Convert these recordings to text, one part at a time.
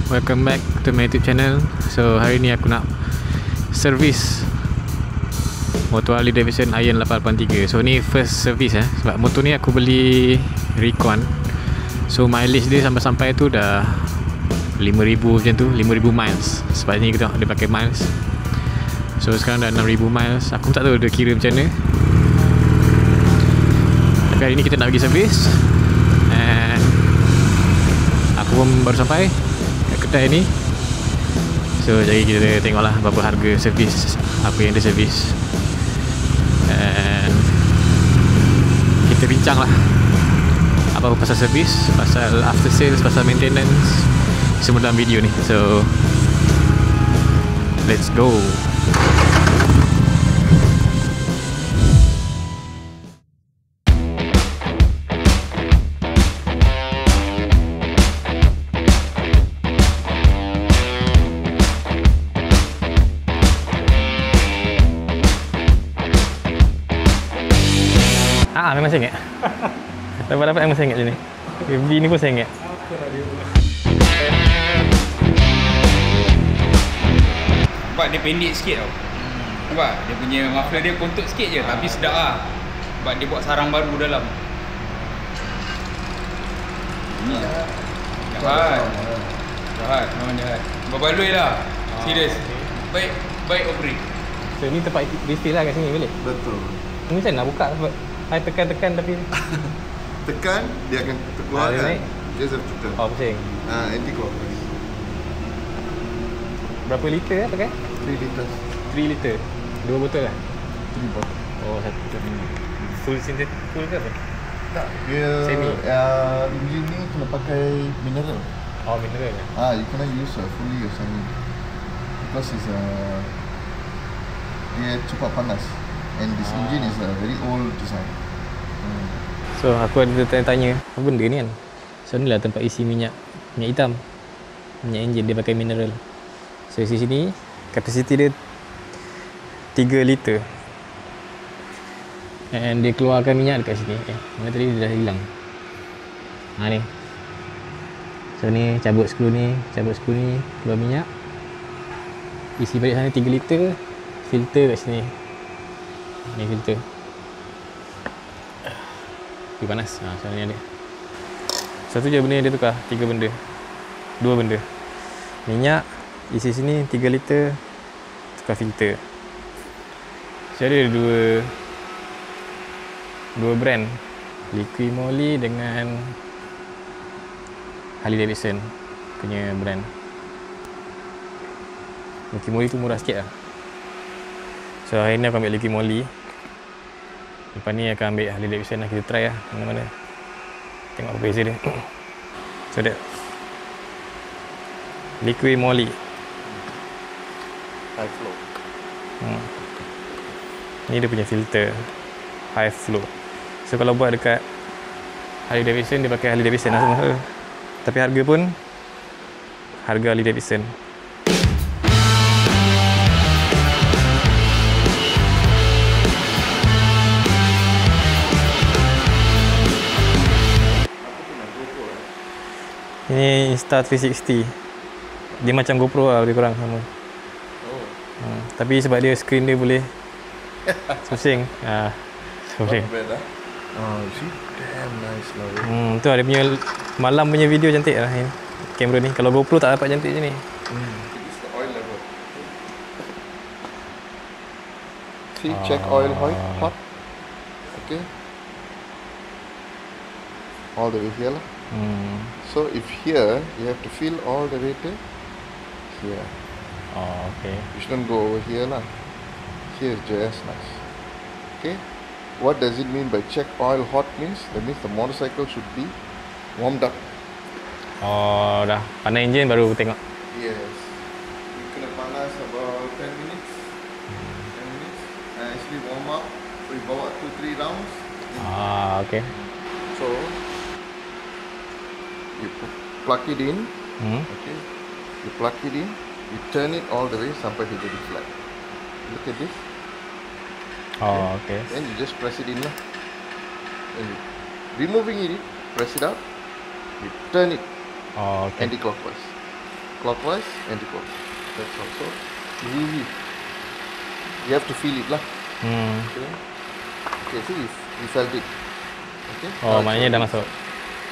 welcome back to my YouTube channel. So hari ni aku nak servis motor Harley Davidson Iron 883. So ni first service sebab motor ni aku beli Recon. So mileage dia sampai-sampai tu dah 5,000 macam tu, 5,000 miles. Sebab ni kita dia pakai miles. So sekarang dah 6,000 miles. Aku tak tahu dia kira macam mana. Tapi hari ni kita nak pergi servis. And aku pun baru sampai kat kedai ni. So jadi kita tengoklah berapa harga servis, apa yang dia servis. And kita bincang lah apa-apa pasal servis, pasal after sales, pasal maintenance, semua dalam video ni. So let's go. Memang saya ingat. Dapat memang saya ingat je ni. B ni pun saya ingat. Nampak dia pendek sikit tau. Nampak? Dia punya muffler dia kontuk sikit je, tapi sedap lah. Sebab dia buat sarang baru dalam. Ni jahat. Jahat, memang jahat. Berbaloi lah. Serius. Baik operate. So ni tempat refill lah kat sini boleh? Betul. Ni saya nak buka sebab saya tekan tapi Tekan, dia akan terkeluarkan. Dia naik? Just have to turn. oh pusing. Anti-clockwise. Berapa liter pakai? 3 liters. 3 liter. 2 botol lah? 3 botol. Oh satu. Full synthetic full ke apa? Tak, dia Semi? engine ni kena pakai mineral. Oh mineral lah. You cannot use fully or semi. Because it's dia cepat panas. And this engine is a very old design. So aku ada tanya-tanya apa benda ni kan. So ni lah tempat isi minyak hitam, minyak enjin. Dia pakai mineral. So isi sini kapasiti dia 3 liter. And dia keluarkan minyak dekat sini. Mana tadi dia dah hilang. Ni. So ni cabut skru ni, keluar minyak. Isi balik sana 3 liter. Filter kat sini. Ni filter. Dia panas. Macam ni ada. Satu je benda yang dia tukar. 3 benda. 2 benda. Minyak isi sini 3 liter. Tukar filter. So ada dua brand. Liqui Moly dengan Harley Davidson punya brand. Liqui Moly tu murah sikit lah. So hari ni aku ambil Liqui Moly. Lepas ni akan ambil Harley Davidson lah. Kita try lah mana-mana. Tengok apa beza dia. So that Liqui Moly High flow. Ni dia punya filter high flow. So kalau buat dekat Harley Davidson, dia pakai Harley Davidson lah semua. Tapi harga pun harga Harley Davidson. Ini Insta360. Dia macam GoPro lah, lebih kurang sama. Tapi sebab dia screen dia boleh pusing. Boleh. See? Damn nice lah. Tu dia punya malam punya video cantik lah ini. Kamera ni. Kalau GoPro tak dapat cantik je ni. This is the oil level. See, check oil hot. Okay. All the way here lah. So if here, you have to fill all the way to here. Oh, okay. You shouldn't go over here lah. Here is just nice. Okay. What does it mean by check oil hot means? That means the motorcycle should be warmed up. Oh, dah panas enjin baru tengok. Yes. You kena panas about 10 minutes. 10 minutes. And actually warm up. So you bawa 2-3 rounds. Okay. So you plug it in. Okay. You plug it in. You turn it all the way sampai dia jadi flat. Look at this. Oh, okay. Then you just press it in lah. And removing it, press it out. You turn it Oh, okay. anti-clockwise. clockwise, anti-clockwise. That's all. So it's easy. You have to feel it lah. Okay, see, you felt it. Okay. Oh, maknanya dah masuk.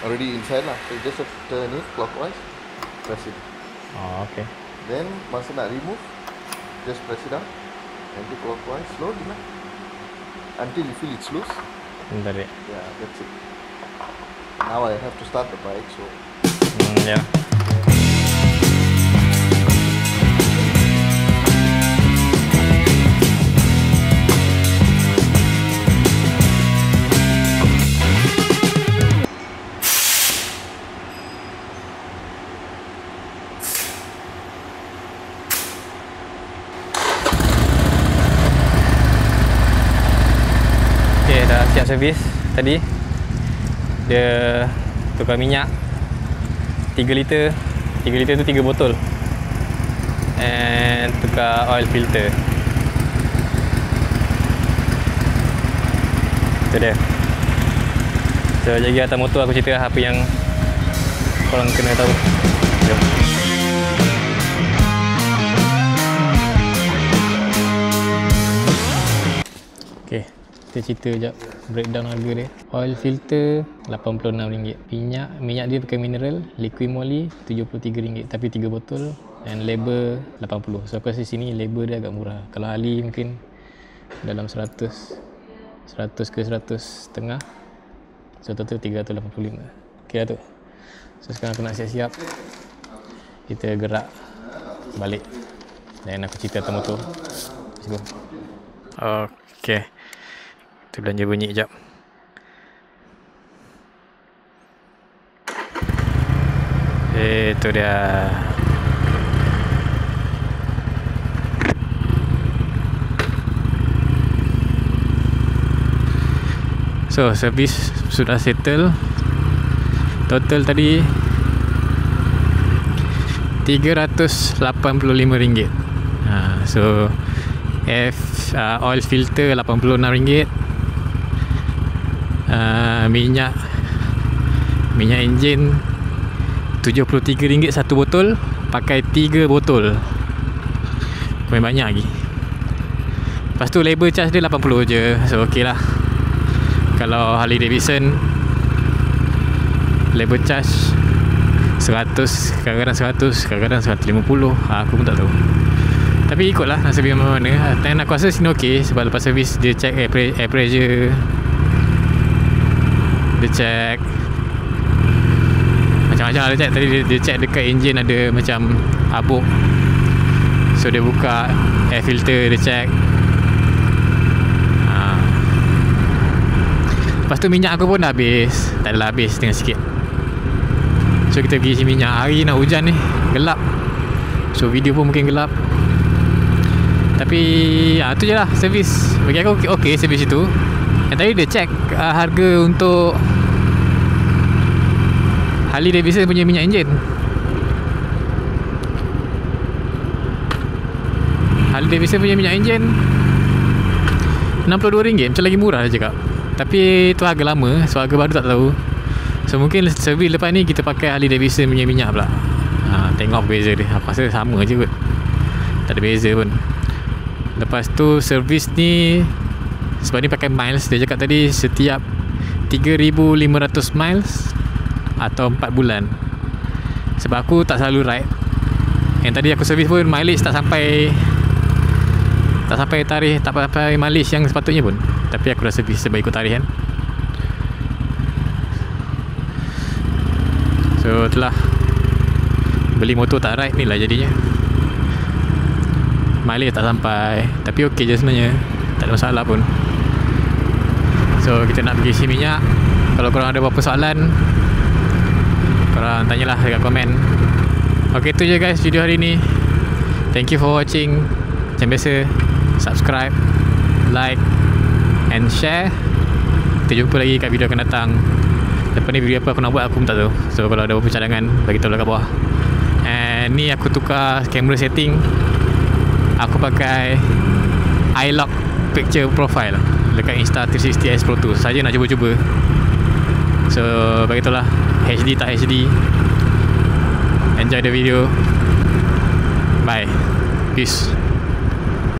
Already inside lah. So you just have to turn it clockwise, press it. Oh, okay. Then masa nak remove, just press it down, anti-clockwise, slowly lah. Until you feel it's loose. Bentar dek. Yeah, that's it. Now I have to start the bike, so. Ya. Okay, dah siap servis tadi. Dia tukar minyak 3 liter. 3 liter tu 3 botol. And tukar oil filter. Itu dia. So, jadi atas motor aku cerita apa yang korang kena tahu. Jom. Okay, kita cerita sekejap breakdown harga dia. Oil filter RM86. Minyak dia pakai mineral, liquid moly RM73 tapi 3 botol, dan labor RM80. So aku rasa sini labor dia agak murah. Kalau Ali mungkin dalam 100 ke 100.5. So total RM385. Okay lah tu. So sekarang aku nak siap-siap, kita gerak balik dan aku cerita atas motor. Let's go. Okay, kita belanja bunyi sekejap. Itu dia. So, servis sudah settle. Total tadi RM385. So oil filter RM86. Minyak enjin RM73 satu botol, pakai 3 botol. Paling banyak lagi. Lepas tu labor charge dia RM80 je. So okey lah. Kalau Harley Davidson labor charge 100, kadang-kadang 100, kadang-kadang 150. Aku pun tak tahu. Tapi ikutlah nak servis mana-mana. Dan aku rasa sini okey sebab lepas servis dia check air pressure. Dia check macam-macam dia check. Tadi dia check dekat enjin ada macam habuk. So dia buka air filter, dia check. Lepas tu minyak aku pun dah habis. Tak adalah habis, tinggal sikit. So kita pergi isi minyak. Hari nak hujan ni, gelap. So video pun mungkin gelap. Tapi tu je lah servis. Bagi aku okey servis itu. Yang tadi dia check harga untuk Harley Davidson punya minyak enjin. Harley Davidson punya minyak enjin RM62, macam lagi murah dia cakap. Tapi tu harga lama, so harga baru tak tahu. So mungkin servis lepas ni kita pakai Harley Davidson punya minyak pula. Tengok beza dia. Aku rasa sama je kot, tak ada beza pun. Lepas tu servis ni, sebab ni pakai miles, dia cakap tadi setiap 3,500 miles atau 4 bulan. Sebab aku tak selalu ride. Yang tadi aku servis pun mileage tak sampai tarikh, tak sampai mileage yang sepatutnya pun. Tapi aku rasa bisa ikut tarikh kan. So itulah, beli motor tak ride ni lah jadinya. Mileage tak sampai, tapi okey je sebenarnya, tak ada masalah pun. So kita nak pergi isi minyak. Kalau korang ada apa-apa soalan, korang tanyalah dekat komen. Ok, tu je guys video hari ni. Thank you for watching. Macam biasa, subscribe, like and share. Kita jumpa lagi kat video akan datang. Lepas ni video apa aku nak buat aku pun tak tahu. So kalau ada apa-apa cadangan, bagi tahu lah kat bawah. And ni aku tukar camera setting. Aku pakai iLock Picture Profile dekat Insta360 S Pro 2. Saja nak cuba-cuba. So bagi tahu lah HD tak HD. Enjoy the video. Bye. Peace.